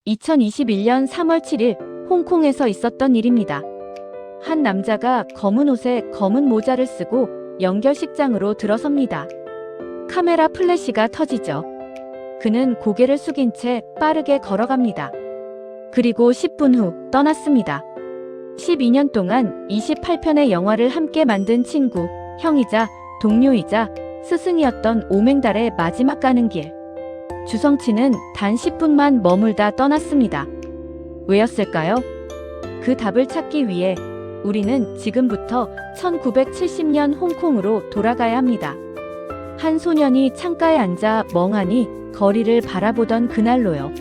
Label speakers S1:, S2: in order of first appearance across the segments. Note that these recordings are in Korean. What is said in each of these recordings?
S1: 2021년 3월 7일 홍콩에서 있었던 일입니다. 한 남자가 검은 옷에 검은 모자를 쓰고 연결식장으로 들어섭니다. 카메라 플래시가 터지죠. 그는 고개를 숙인 채 빠르게 걸어갑니다. 그리고 10분 후 떠났습니다. 12년 동안 28편의 영화를 함께 만든 친구, 형이자 동료이자 스승이었던 오맹달의 마지막 가는 길. 주성치는 단 10분만 머물다 떠났습니다. 왜였을까요? 그 답을 찾기 위해 우리는 지금부터 1970년 홍콩으로 돌아가야 합니다. 한 소년이 창가에 앉아 멍하니 거리를 바라보던 그날로요.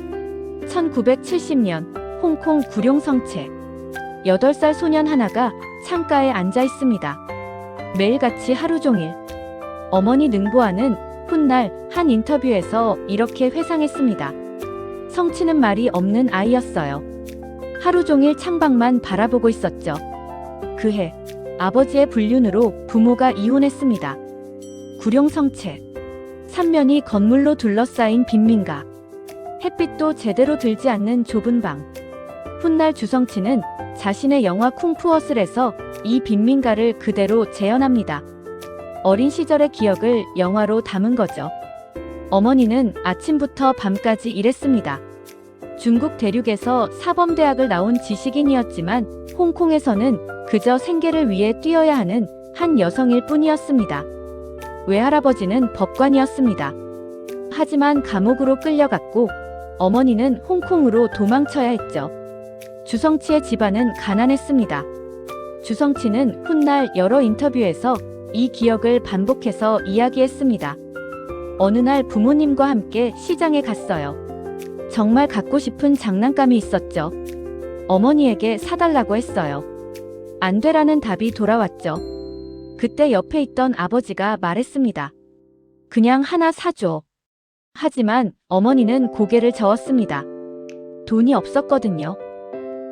S1: 1970년 홍콩 구룡성체. 8살 소년 하나가 창가에 앉아 있습니다. 매일같이 하루 종일. 어머니 능보아는 훗날 한 인터뷰에서 이렇게 회상했습니다. 성치는 말이 없는 아이였어요. 하루 종일 창밖만 바라보고 있었죠. 그해 아버지의 불륜으로 부모가 이혼했습니다. 구룡성체. 삼면이 건물로 둘러싸인 빈민가. 햇빛도 제대로 들지 않는 좁은 방. 훗날 주성치는 자신의 영화 쿵푸어슬에서 이 빈민가를 그대로 재현합니다. 어린 시절의 기억을 영화로 담은 거죠. 어머니는 아침부터 밤까지 일했습니다. 중국 대륙에서 사범대학을 나온 지식인이었지만 홍콩에서는 그저 생계를 위해 뛰어야 하는 한 여성일 뿐이었습니다. 외할아버지는 법관이었습니다. 하지만 감옥으로 끌려갔고 어머니는 홍콩으로 도망쳐야 했죠. 주성치의 집안은 가난했습니다. 주성치는 훗날 여러 인터뷰에서 이 기억을 반복해서 이야기했습니다. 어느 날 부모님과 함께 시장에 갔어요. 정말 갖고 싶은 장난감이 있었죠. 어머니에게 사달라고 했어요. 안 되라는 답이 돌아왔죠. 그때 옆에 있던 아버지가 말했습니다. 그냥 하나 사줘. 하지만 어머니는 고개를 저었습니다. 돈이 없었거든요.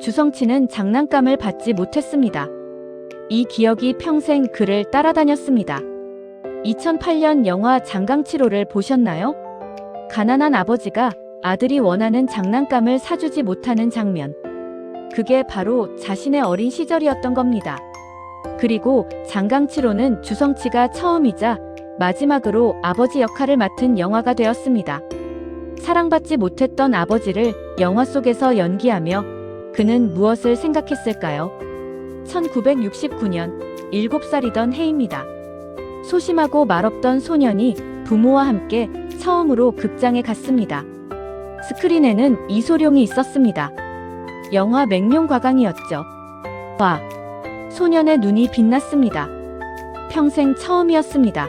S1: 주성치는 장난감을 받지 못했습니다. 이 기억이 평생 그를 따라다녔습니다. 2008년 영화 장강치로를 보셨나요? 가난한 아버지가 아들이 원하는 장난감을 사주지 못하는 장면. 그게 바로 자신의 어린 시절이었던 겁니다. 그리고 장강치로는 주성치가 처음이자 마지막으로 아버지 역할을 맡은 영화가 되었습니다. 사랑받지 못했던 아버지를 영화 속에서 연기하며 그는 무엇을 생각했을까요? 1969년 7살이던 해입니다. 소심하고 말없던 소년이 부모와 함께 처음으로 극장에 갔습니다. 스크린에는 이소룡이 있었습니다. 영화 맹룡과강이었죠. 와! 소년의 눈이 빛났습니다. 평생 처음이었습니다.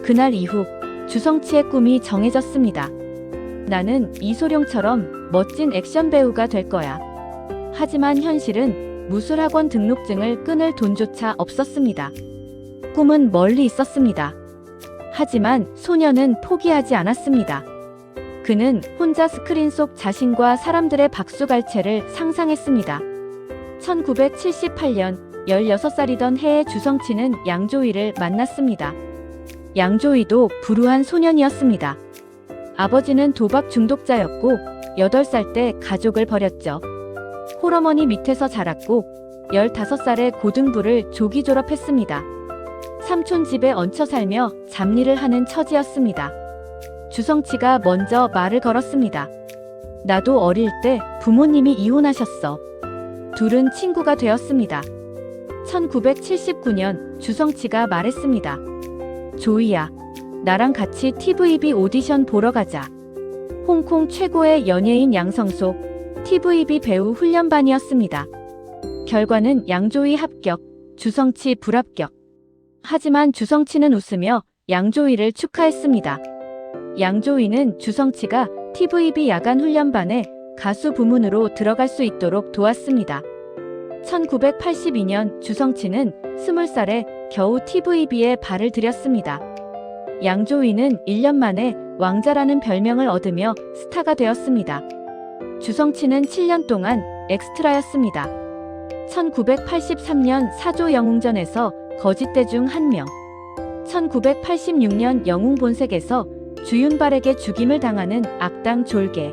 S1: 그날 이후 주성치의 꿈이 정해졌습니다. 나는 이소룡처럼 멋진 액션 배우가 될 거야. 하지만 현실은 무술학원 등록증을 끊을 돈조차 없었습니다. 꿈은 멀리 있었습니다. 하지만 소년은 포기하지 않았습니다. 그는 혼자 스크린 속 자신과 사람들의 박수갈채를 상상했습니다. 1978년 16살이던 해의 주성치는 양조위를 만났습니다. 양조위도 불우한 소년이었습니다. 아버지는 도박 중독자였고 8살 때 가족을 버렸죠. 홀어머니 밑에서 자랐고 15살에 고등부를 조기 졸업했습니다. 삼촌 집에 얹혀 살며 잡일을 하는 처지였습니다. 주성치가 먼저 말을 걸었습니다. 나도 어릴 때 부모님이 이혼하셨어. 둘은 친구가 되었습니다. 1979년 주성치가 말했습니다. 조이야, 나랑 같이 TVB 오디션 보러 가자. 홍콩 최고의 연예인 양성소 TVB 배우 훈련반이었습니다. 결과는 양조위 합격, 주성치 불합격. 하지만 주성치는 웃으며 양조위를 축하했습니다. 양조위는 주성치가 TVB 야간 훈련반에 가수 부문으로 들어갈 수 있도록 도왔습니다. 1982년 주성치는 20살에 겨우 TVB에 발을 들였습니다. 양조위는 1년 만에 왕자라는 별명을 얻으며 스타가 되었습니다. 주성치는 7년 동안 엑스트라였습니다. 1983년 사조 영웅전에서 거짓대 중 한 명. 1986년 영웅본색에서 주윤발에게 죽임을 당하는 악당 졸개.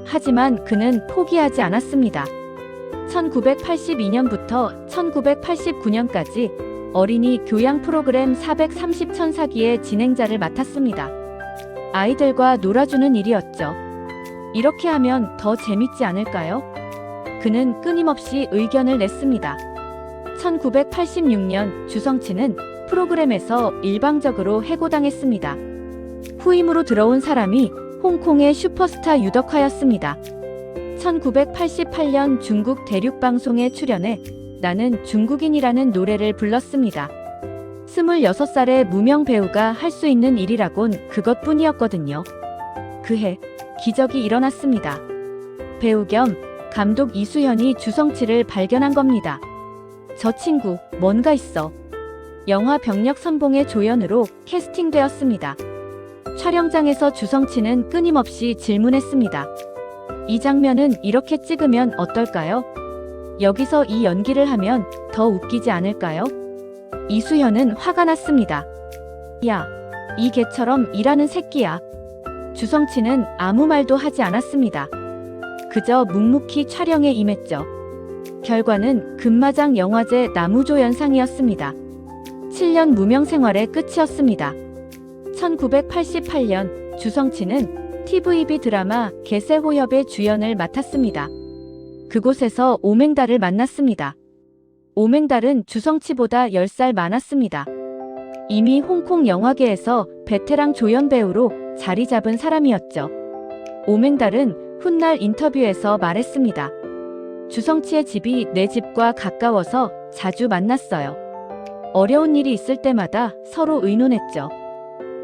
S1: 하지만 그는 포기하지 않았습니다. 1982년부터 1989년까지 어린이 교양 프로그램 430천사기의 진행자를 맡았습니다. 아이들과 놀아주는 일이었죠. 이렇게 하면 더 재밌지 않을까요? 그는 끊임없이 의견을 냈습니다. 1986년 주성치는 프로그램에서 일방적으로 해고당했습니다. 후임으로 들어온 사람이 홍콩의 슈퍼스타 유덕화였습니다. 1988년 중국 대륙방송에 출연해 나는 중국인이라는 노래를 불렀습니다. 26살의 무명 배우가 할 수 있는 일이라곤 그것뿐이었거든요. 그해 기적이 일어났습니다. 배우 겸 감독 이수현이 주성치를 발견한 겁니다. 저 친구 뭔가 있어. 영화 병력 선봉의 조연으로 캐스팅되었습니다. 촬영장에서 주성치는 끊임없이 질문했습니다. 이 장면은 이렇게 찍으면 어떨까요? 여기서 이 연기를 하면 더 웃기지 않을까요? 이수현은 화가 났습니다. 야, 이 개처럼 일하는 새끼야. 주성치는 아무 말도 하지 않았습니다. 그저 묵묵히 촬영에 임했죠. 결과는 금마장 영화제 나무조연상이었습니다. 7년 무명 생활의 끝이었습니다. 1988년 주성치는 TVB 드라마 개세호협의 주연을 맡았습니다. 그곳에서 오맹달을 만났습니다. 오맹달은 주성치보다 10살 많았습니다. 이미 홍콩 영화계에서 베테랑 조연 배우로 자리 잡은 사람이었죠. 오맹달은 훗날 인터뷰에서 말했습니다. 주성치의 집이 내 집과 가까워서 자주 만났어요. 어려운 일이 있을 때마다 서로 의논했죠.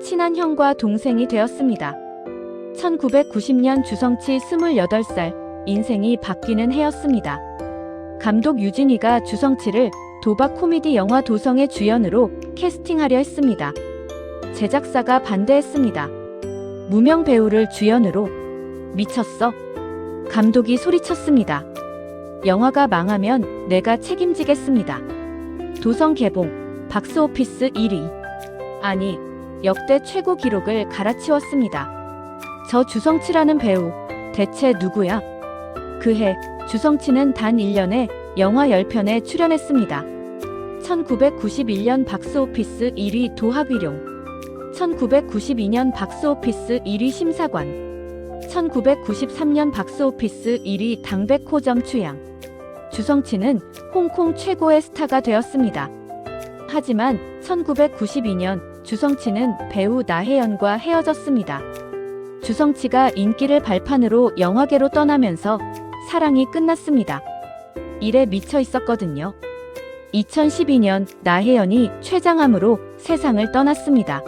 S1: 친한 형과 동생이 되었습니다. 1990년 주성치 28살, 인생이 바뀌는 해였습니다. 감독 유진이가 주성치를 도박 코미디 영화 도성의 주연으로 캐스팅하려 했습니다. 제작사가 반대했습니다. 무명 배우를 주연으로? 미쳤어? 감독이 소리쳤습니다. 영화가 망하면 내가 책임지겠습니다. 도성 개봉, 박스오피스 1위. 아니, 역대 최고 기록을 갈아치웠습니다. 저 주성치라는 배우, 대체 누구야? 그해 주성치는 단 1년에 영화 10편에 출연했습니다. 1991년 박스오피스 1위 도학위룡, 1992년 박스오피스 1위 심사관, 1993년 박스오피스 1위 당백호점 추양. 주성치는 홍콩 최고의 스타가 되었습니다. 하지만 1992년 주성치는 배우 나혜연과 헤어졌습니다. 주성치가 인기를 발판으로 영화계로 떠나면서 사랑이 끝났습니다. 일에 미쳐 있었거든요. 2012년 나혜연이 췌장암으로 세상을 떠났습니다.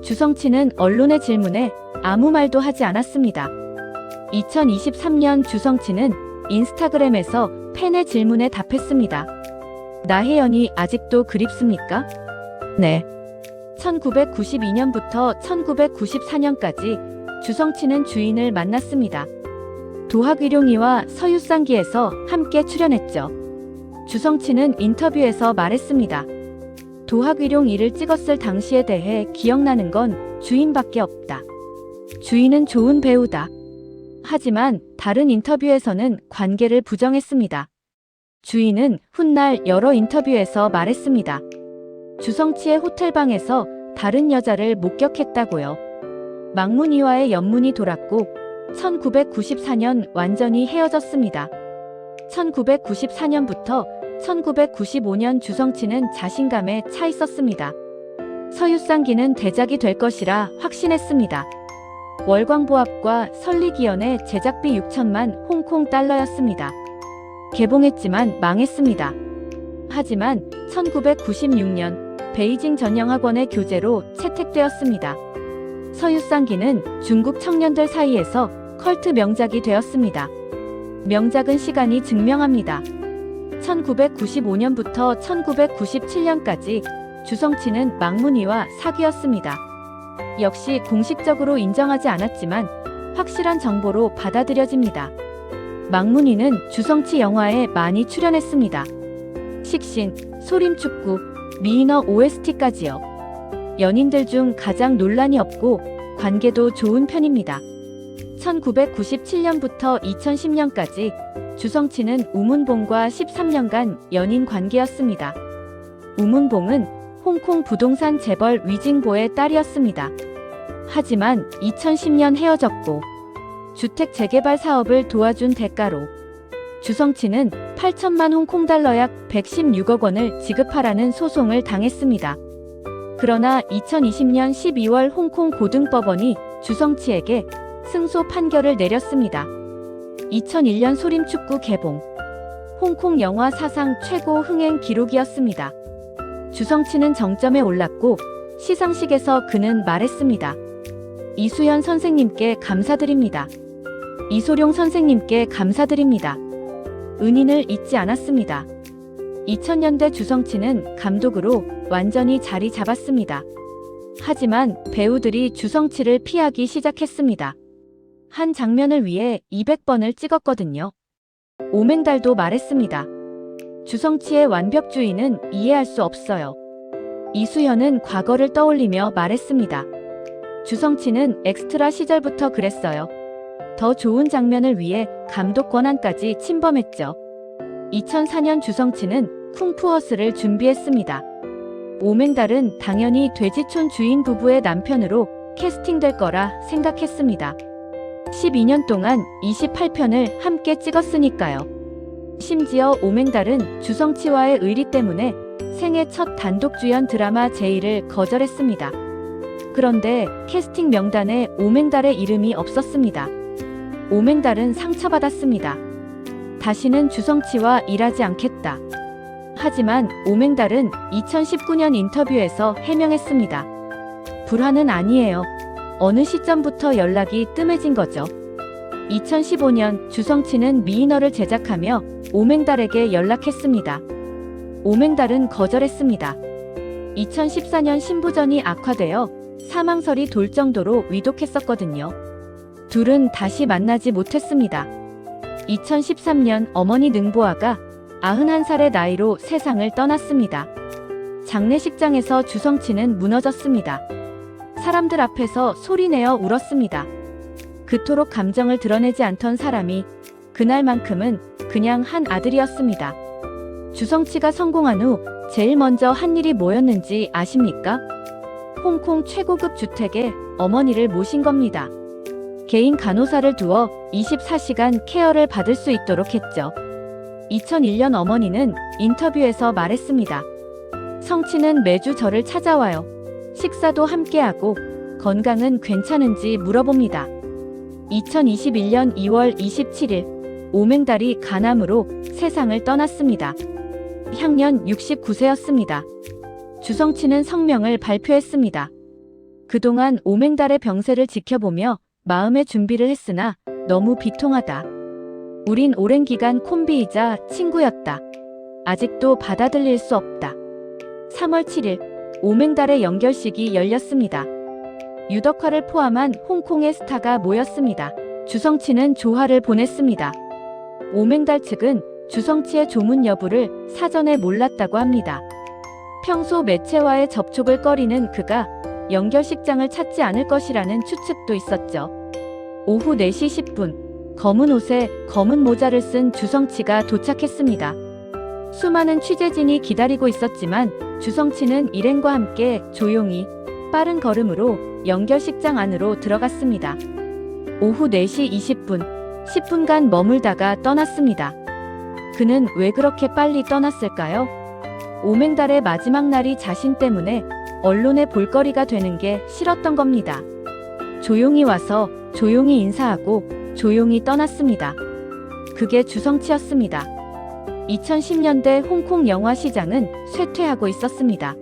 S1: 주성치는 언론의 질문에 아무 말도 하지 않았습니다. 2023년 주성치는 인스타그램에서 팬의 질문에 답했습니다. 나혜연이 아직도 그립습니까? 네. 1992년부터 1994년까지 주성치는 주인을 만났습니다. 도학위룡이와 서유쌍기에서 함께 출연했죠. 주성치는 인터뷰에서 말했습니다. 도학위룡 1을 찍었을 당시에 대해 기억나는 건 주인밖에 없다. 주인은 좋은 배우다. 하지만 다른 인터뷰에서는 관계를 부정했습니다. 주인은 훗날 여러 인터뷰에서 말했습니다. 주성치의 호텔방에서 다른 여자를 목격했다고요. 망문이와의 연문이 돌았고 1994년 완전히 헤어졌습니다. 1994년부터 1995년 주성치는 자신감에 차 있었습니다. 서유쌍기는 대작이 될 것이라 확신했습니다. 월광보합과 설리기연의 제작비 6천만 홍콩 달러였습니다. 개봉했지만 망했습니다. 하지만 1996년 베이징 전영학원의 교재로 채택되었습니다. 서유쌍기는 중국 청년들 사이에서 컬트 명작이 되었습니다. 명작은 시간이 증명합니다. 1995년부터 1997년까지 주성치는 망문이와 사귀었습니다. 역시 공식적으로 인정하지 않았지만 확실한 정보로 받아들여집니다. 망문이는 주성치 영화에 많이 출연했습니다. 식신, 소림축구, 미인어 OST까지요. 연인들 중 가장 논란이 없고 관계도 좋은 편입니다. 1997년부터 2010년까지 주성치는 우문봉과 13년간 연인 관계였습니다. 우문봉은 홍콩 부동산 재벌 위징보의 딸이었습니다. 하지만 2010년 헤어졌고 주택 재개발 사업을 도와준 대가로 주성치는 8천만 홍콩달러 약 116억 원을 지급하라는 소송을 당했습니다. 그러나 2020년 12월 홍콩 고등법원이 주성치에게 승소 판결을 내렸습니다. 2001년 소림축구 개봉. 홍콩 영화 사상 최고 흥행 기록이었습니다. 주성치는 정점에 올랐고 시상식에서 그는 말했습니다. 이수연 선생님께 감사드립니다. 이소룡 선생님께 감사드립니다. 은인을 잊지 않았습니다. 2000년대 주성치는 감독으로 완전히 자리 잡았습니다. 하지만 배우들이 주성치를 피하기 시작했습니다. 한 장면을 위해 200번을 찍었거든요. 오맹달도 말했습니다. 주성치의 완벽주의는 이해할 수 없어요. 이수연은 과거를 떠올리며 말했습니다. 주성치는 엑스트라 시절부터 그랬어요. 더 좋은 장면을 위해 감독 권한까지 침범했죠. 2004년 주성치는 쿵푸어스를 준비했습니다. 오맹달은 당연히 돼지촌 주인 부부의 남편으로 캐스팅될 거라 생각했습니다. 12년 동안 28편을 함께 찍었으니까요. 심지어 오맹달은 주성치와의 의리 때문에 생애 첫 단독 주연 드라마 제의를 거절했습니다. 그런데 캐스팅 명단에 오맹달의 이름이 없었습니다. 오맹달은 상처받았습니다. 다시는 주성치와 일하지 않겠다. 하지만 오맹달은 2019년 인터뷰에서 해명했습니다. 불화는 아니에요. 어느 시점부터 연락이 뜸해진 거죠. 2015년 주성치는 미인어를 제작하며 오맹달에게 연락했습니다. 오맹달은 거절했습니다. 2014년 신부전이 악화되어 사망설이 돌 정도로 위독했었거든요. 둘은 다시 만나지 못했습니다. 2013년 어머니 능보아가 91살의 나이로 세상을 떠났습니다. 장례식장에서 주성치는 무너졌습니다. 사람들 앞에서 소리내어 울었습니다. 그토록 감정을 드러내지 않던 사람이 그날만큼은 그냥 한 아들이었습니다. 주성치가 성공한 후 제일 먼저 한 일이 뭐였는지 아십니까? 홍콩 최고급 주택에 어머니를 모신 겁니다. 개인 간호사를 두어 24시간 케어를 받을 수 있도록 했죠. 2001년 어머니는 인터뷰에서 말했습니다. 성치는 매주 저를 찾아와요. 식사도 함께하고 건강은 괜찮은지 물어봅니다. 2021년 2월 27일 오맹달이 간암으로 세상을 떠났습니다. 향년 69세였습니다. 주성치는 성명을 발표했습니다. 그동안 오맹달의 병세를 지켜보며 마음의 준비를 했으나 너무 비통하다. 우린 오랜 기간 콤비이자 친구였다. 아직도 받아들일 수 없다. 3월 7일 오맹달의 연결식이 열렸습니다. 유덕화를 포함한 홍콩의 스타가 모였습니다. 주성치는 조화를 보냈습니다. 오맹달 측은 주성치의 조문 여부를 사전에 몰랐다고 합니다. 평소 매체와의 접촉을 꺼리는 그가 연결식장을 찾지 않을 것이라는 추측도 있었죠. 오후 4시 10분 검은 옷에 검은 모자를 쓴 주성치가 도착했습니다. 수많은 취재진이 기다리고 있었지만 주성치는 일행과 함께 조용히 빠른 걸음으로 연결식장 안으로 들어갔습니다. 오후 4시 20분, 10분간 머물다가 떠났습니다. 그는 왜 그렇게 빨리 떠났을까요? 오맹달의 마지막 날이 자신 때문에 언론의 볼거리가 되는 게 싫었던 겁니다. 조용히 와서 조용히 인사하고 조용히 떠났습니다. 그게 주성치였습니다. 2010년대 홍콩 영화 시장은 쇠퇴하고 있었습니다.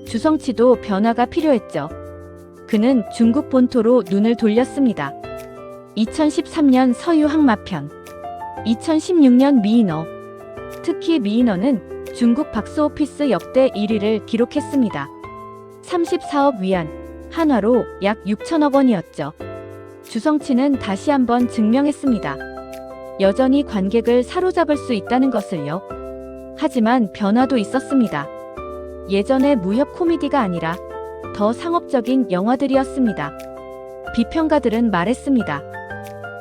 S1: 주성치도 변화가 필요했죠. 그는 중국 본토로 눈을 돌렸습니다. 2013년 서유항마편, 2016년 미인어. 특히 미인어는 중국 박스오피스 역대 1위를 기록했습니다. 34억 위안, 한화로 약 6천억 원이었죠. 주성치는 다시 한번 증명했습니다. 여전히 관객을 사로잡을 수 있다는 것을요. 하지만 변화도 있었습니다. 예전의 무협 코미디가 아니라 더 상업적인 영화들이었습니다. 비평가들은 말했습니다.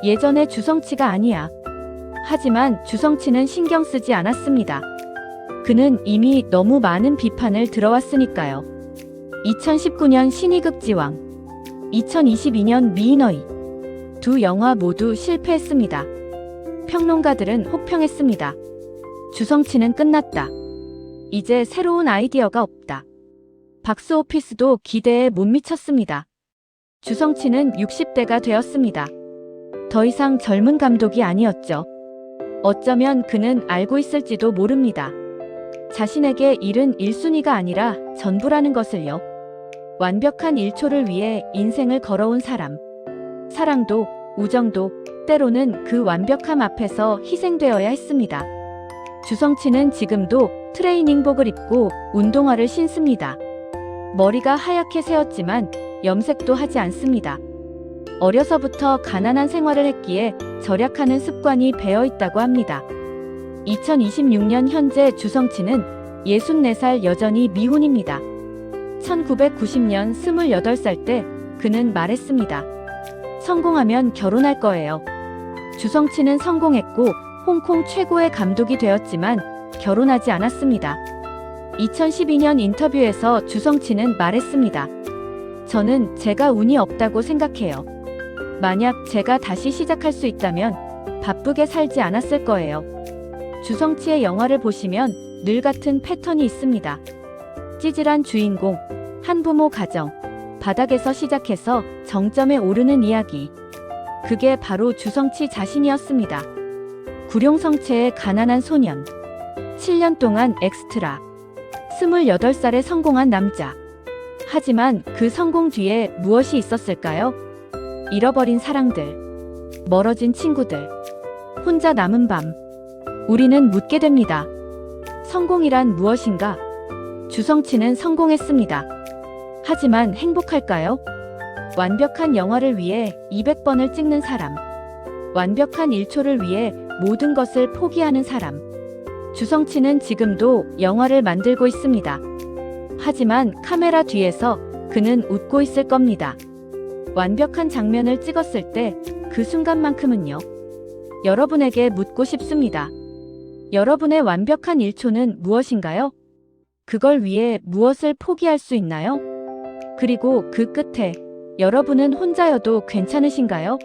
S1: 예전의 주성치가 아니야. 하지만 주성치는 신경 쓰지 않았습니다. 그는 이미 너무 많은 비판을 들어왔으니까요. 2019년 신이극지왕, 2022년 미인어이. 두 영화 모두 실패했습니다. 평론가들은 혹평했습니다. 주성치는 끝났다. 이제 새로운 아이디어가 없다. 박스오피스도 기대에 못 미쳤습니다. 주성치는 60대가 되었습니다. 더 이상 젊은 감독이 아니었죠. 어쩌면 그는 알고 있을지도 모릅니다. 자신에게 일은 1순위가 아니라 전부라는 것을요. 완벽한 1초를 위해 인생을 걸어온 사람. 사랑도, 우정도, 때로는 그 완벽함 앞에서 희생되어야 했습니다. 주성치는 지금도 트레이닝복을 입고 운동화를 신습니다. 머리가 하얗게 새었지만 염색도 하지 않습니다. 어려서부터 가난한 생활을 했기에 절약하는 습관이 배어 있다고 합니다. 2026년 현재 주성치는 64살 여전히 미혼입니다. 1990년 28살 때 그는 말했습니다. 성공하면 결혼할 거예요. 주성치는 성공했고 홍콩 최고의 감독이 되었지만 결혼하지 않았습니다. 2012년 인터뷰에서 주성치는 말했습니다. 저는 제가 운이 없다고 생각해요. 만약 제가 다시 시작할 수 있다면 바쁘게 살지 않았을 거예요. 주성치의 영화를 보시면 늘 같은 패턴이 있습니다. 찌질한 주인공, 한부모 가정, 바닥에서 시작해서 정점에 오르는 이야기. 그게 바로 주성치 자신이었습니다. 구룡성체의 가난한 소년. 7년 동안 엑스트라. 28살에 성공한 남자. 하지만 그 성공 뒤에 무엇이 있었을까요? 잃어버린 사랑들, 멀어진 친구들, 혼자 남은 밤. 우리는 묻게 됩니다. 성공이란 무엇인가? 주성치는 성공했습니다. 하지만 행복할까요? 완벽한 영화를 위해 200번을 찍는 사람. 완벽한 1초를 위해 모든 것을 포기하는 사람. 주성치는 지금도 영화를 만들고 있습니다. 하지만 카메라 뒤에서 그는 웃고 있을 겁니다. 완벽한 장면을 찍었을 때 그 순간만큼은요. 여러분에게 묻고 싶습니다. 여러분의 완벽한 1초는 무엇인가요? 그걸 위해 무엇을 포기할 수 있나요? 그리고 그 끝에 여러분은 혼자여도 괜찮으신가요?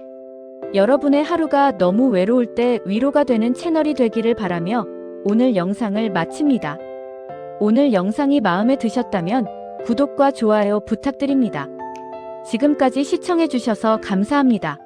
S1: 여러분의 하루가 너무 외로울 때 위로가 되는 채널이 되기를 바라며 오늘 영상을 마칩니다. 오늘 영상이 마음에 드셨다면 구독과 좋아요 부탁드립니다. 지금까지 시청해주셔서 감사합니다.